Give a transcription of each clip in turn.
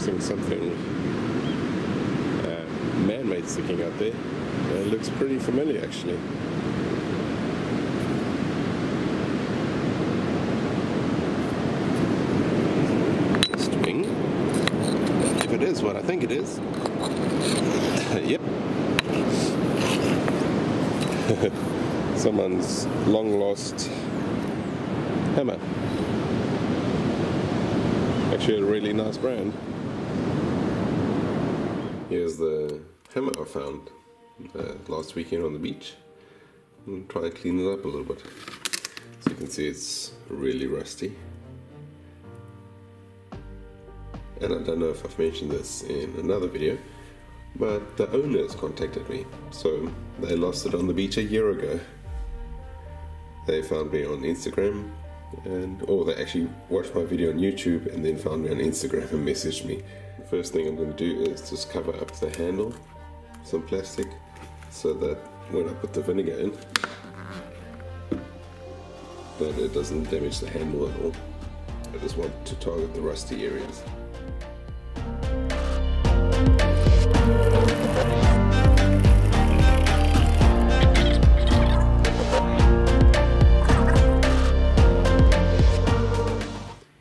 seeing something man-made sticking out there. It looks pretty familiar actually. String. If it is what I think it is. Yep. Someone's long lost hammer. Actually a really nice brand. Here's the hammer I found last weekend on the beach. I'm try and clean it up a little bit. So you can see it's really rusty. And I don't know if I've mentioned this in another video, but the owners contacted me. So they lost it on the beach a year ago. They found me on Instagram, or they actually watched my video on YouTube and then found me on Instagram and messaged me. The first thing I'm going to do is just cover up the handle with some plastic so that when I put the vinegar in, that it doesn't damage the handle at all. I just want to target the rusty areas.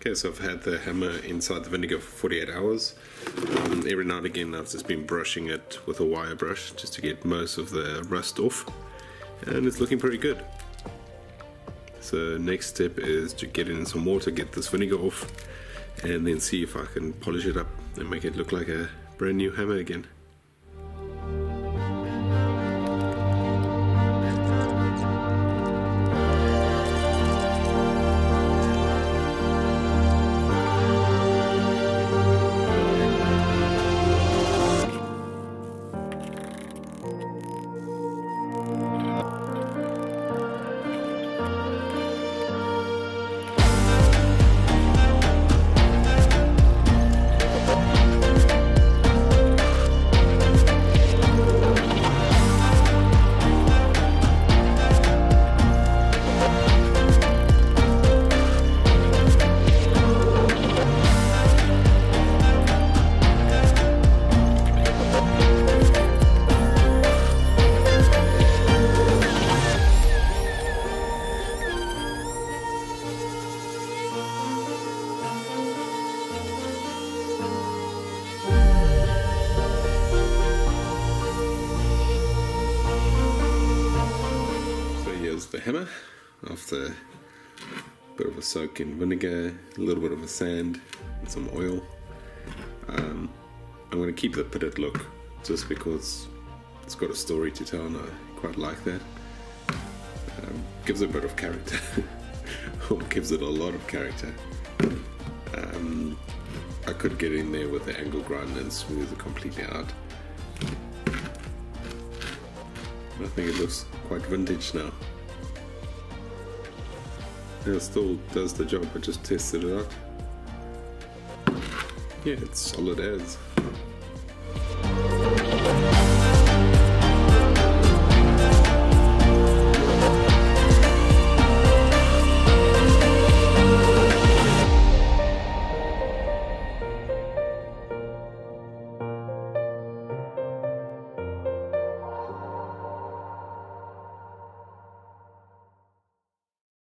Okay, so I've had the hammer inside the vinegar for 48 hours. Every now and again I've just been brushing it with a wire brush just to get most of the rust off, and it's looking pretty good. So next step is to get it in some water, get this vinegar off, and then see if I can polish it up and make it look like a brand new hammer again. The hammer after a bit of a soak in vinegar, a little bit of a sand and some oil. I'm going to keep the pitted look just because it's got a story to tell and I quite like that. Gives it a bit of character, or gives it a lot of character. I could get in there with the angle grind and smooth it completely out. I think it looks quite vintage now. It still does the job, I just tested it out. Yeah, it's solid as.